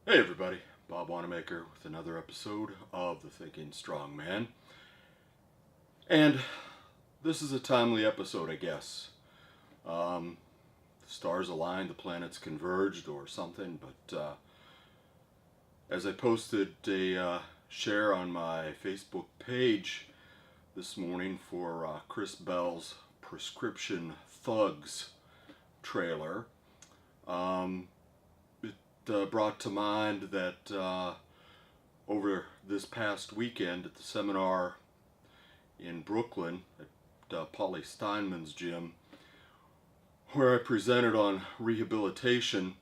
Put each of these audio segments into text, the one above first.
Hey everybody, Bob Wanamaker with another episode of The Thinking Strong Man. And this is a timely episode, I guess. The stars aligned, the planets converged or something, but as I posted a share on my Facebook page this morning for Chris Bell's Prescription Thugs trailer, brought to mind that over this past weekend at the seminar in Brooklyn at Paulie Steinman's gym, where I presented on rehabilitation,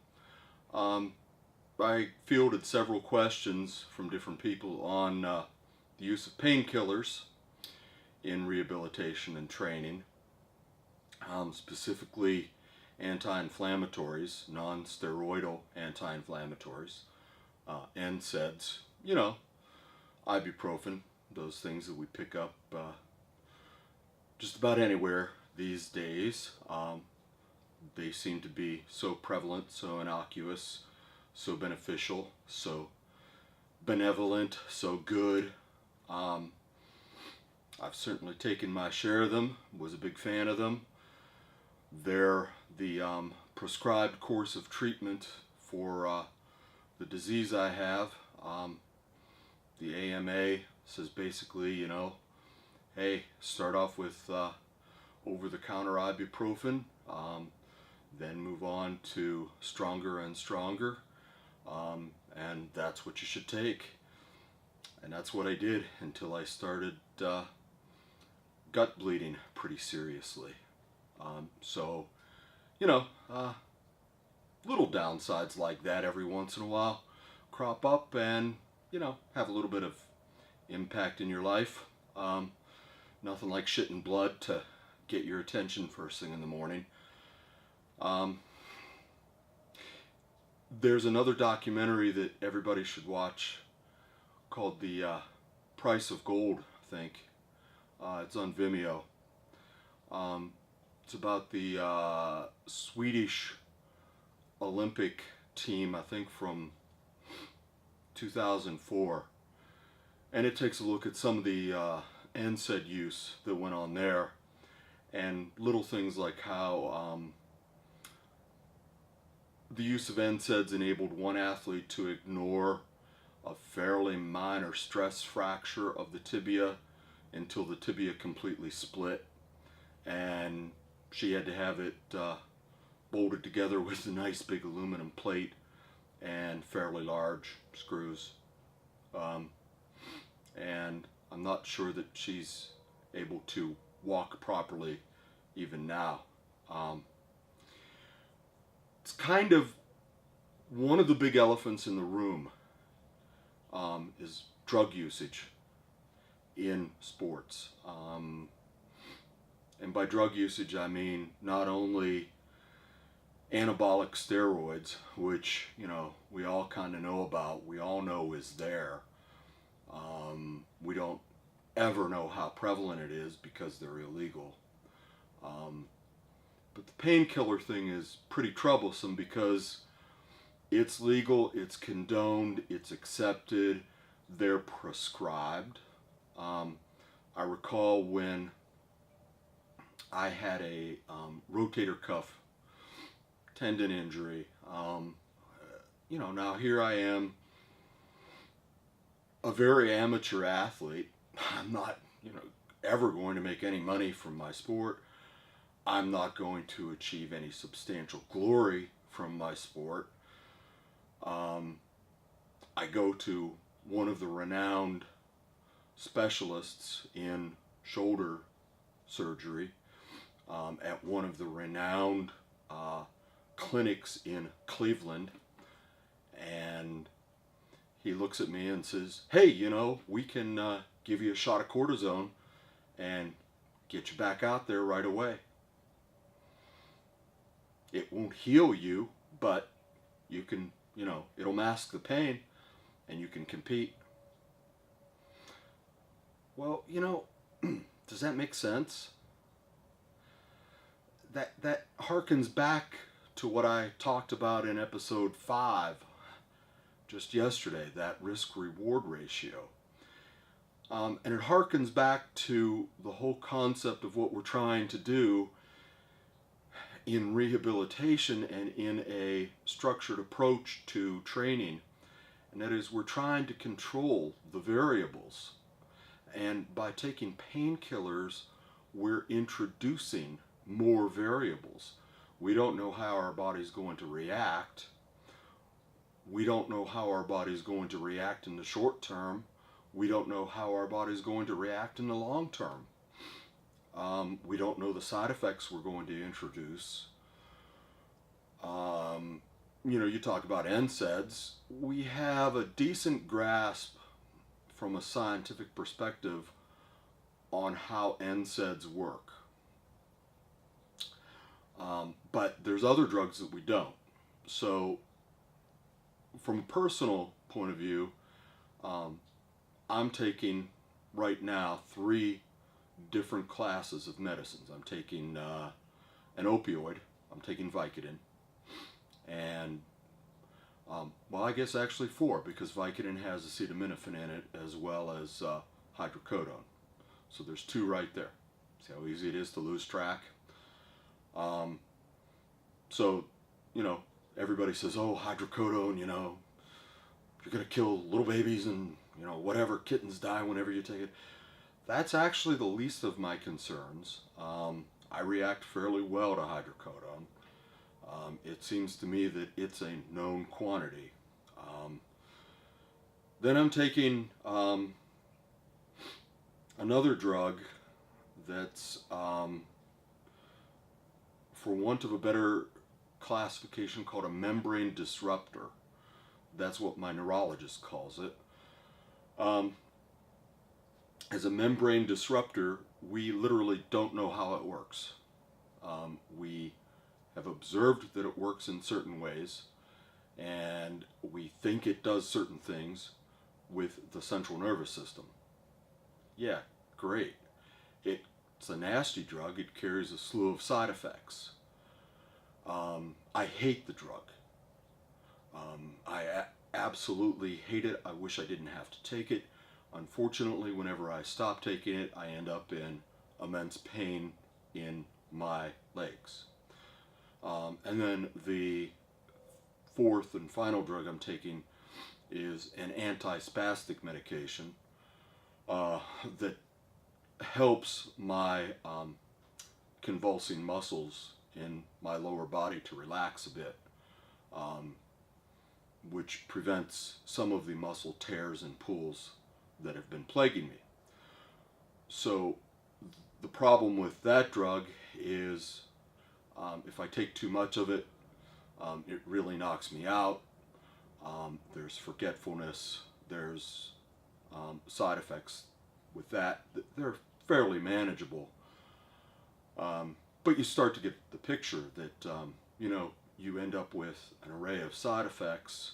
I fielded several questions from different people on the use of painkillers in rehabilitation and training, specifically anti-inflammatories, non-steroidal anti-inflammatories, NSAIDs, ibuprofen, those things that we pick up just about anywhere these days. They seem to be so prevalent, so innocuous, so beneficial, so benevolent, so good. I've certainly taken my share of them, was a big fan of them. They're the prescribed course of treatment for the disease I have. The AMA says basically, hey, start off with over-the-counter ibuprofen, then move on to stronger and stronger, and that's what you should take. And that's what I did until I started gut bleeding pretty seriously. So, little downsides like that every once in a while crop up and, have a little bit of impact in your life. Nothing like shit and blood to get your attention first thing in the morning. There's another documentary that everybody should watch called The Price of Gold, I think. It's on Vimeo. It's about the Swedish Olympic team, I think from 2004. And it takes a look at some of the NSAID use that went on there, and little things like how the use of NSAIDs enabled one athlete to ignore a fairly minor stress fracture of the tibia until the tibia completely split, and she had to have it bolted together with a nice big aluminum plate and fairly large screws. And I'm not sure that she's able to walk properly even now. It's kind of one of the big elephants in the room, is drug usage in sports. And by drug usage, I mean not only anabolic steroids, which, we all kind of know about, we all know is there. We don't ever know how prevalent it is because they're illegal. But the painkiller thing is pretty troublesome because it's legal, it's condoned, it's accepted, they're prescribed. I recall when I had a rotator cuff tendon injury. Now here I am, a very amateur athlete. I'm not, ever going to make any money from my sport. I'm not going to achieve any substantial glory from my sport. I go to one of the renowned specialists in shoulder surgery at one of the renowned clinics in Cleveland, and he looks at me and says, hey, we can give you a shot of cortisone and get you back out there right away. It won't heal you, but you can, it'll mask the pain and you can compete. Well, does that make sense? That harkens back to what I talked about in episode 5 just yesterday, that risk-reward ratio. And it harkens back to the whole concept of what we're trying to do in rehabilitation and in a structured approach to training. And that is, we're trying to control the variables. And by taking painkillers, we're introducing more variables. We don't know how our body's going to react. We don't know how our body's going to react in the short term. We don't know how our body's going to react in the long term. We don't know the side effects we're going to introduce. You talk about NSAIDs. We have a decent grasp from a scientific perspective on how NSAIDs work. But there's other drugs that we don't. So from a personal point of view, I'm taking right now 3 different classes of medicines. I'm taking an opioid, I'm taking Vicodin, and I guess actually 4, because Vicodin has acetaminophen in it as well as hydrocodone. So there's 2 right there. See how easy it is to lose track? So, everybody says, oh, hydrocodone, you're going to kill little babies and, whatever, kittens die whenever you take it. That's actually the least of my concerns. I react fairly well to hydrocodone. It seems to me that it's a known quantity. Then I'm taking another drug that's, for want of a better classification, called a membrane disruptor. That's what my neurologist calls it. As a membrane disruptor, we literally don't know how it works. We have observed that it works in certain ways, and we think it does certain things with the central nervous system. Yeah, great. It's a nasty drug. It carries a slew of side effects. I hate the drug. I absolutely hate it. I wish I didn't have to take it. Unfortunately, whenever I stop taking it, I end up in immense pain in my legs. And then the 4th and final drug I'm taking is an anti-spastic medication that helps my convulsing muscles in my lower body to relax a bit, which prevents some of the muscle tears and pulls that have been plaguing me. So the problem with that drug is if I take too much of it, it really knocks me out. There's forgetfulness, there's side effects with that. They're fairly manageable. But you start to get the picture that, you end up with an array of side effects,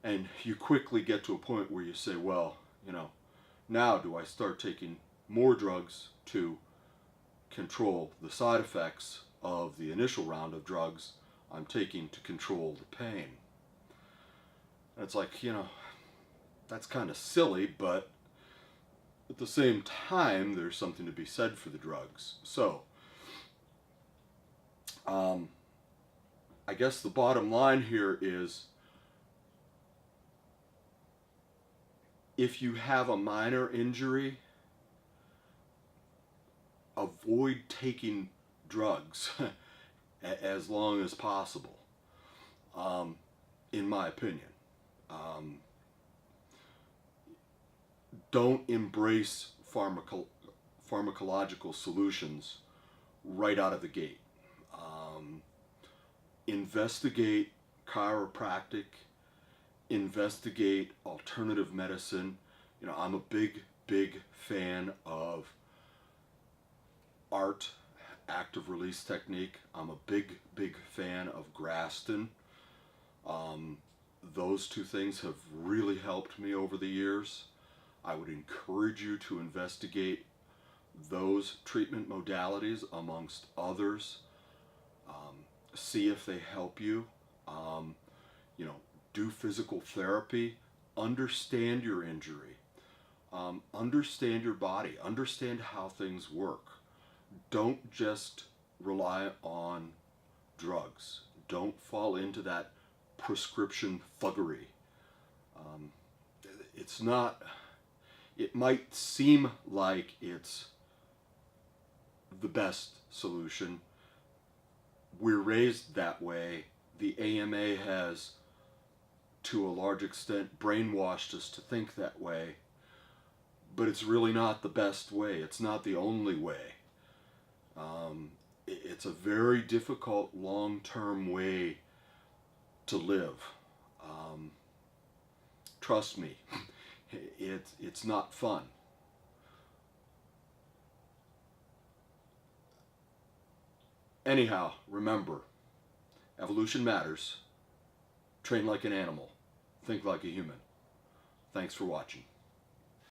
and you quickly get to a point where you say, well, now do I start taking more drugs to control the side effects of the initial round of drugs I'm taking to control the pain? And it's like, that's kind of silly, but at the same time, there's something to be said for the drugs. So, I guess the bottom line here is, if you have a minor injury, avoid taking drugs as long as possible, in my opinion. Don't embrace pharmacological solutions right out of the gate. Investigate chiropractic, investigate alternative medicine. I'm a big fan of art, active release technique. I'm a big fan of Graston. Those 2 things have really helped me over the years. I would encourage you to investigate those treatment modalities amongst others. See if they help you. do physical therapy, understand your injury, understand your body, understand how things work. Don't just rely on drugs. Don't fall into that prescription thuggery. It's not, it might seem like it's the best solution. We're raised that way. The AMA has, to a large extent, brainwashed us to think that way. But it's really not the best way. It's not the only way. It's a very difficult long-term way to live. Trust me, it's not fun. Anyhow, remember, evolution matters. Train like an animal. Think like a human. Thanks for watching.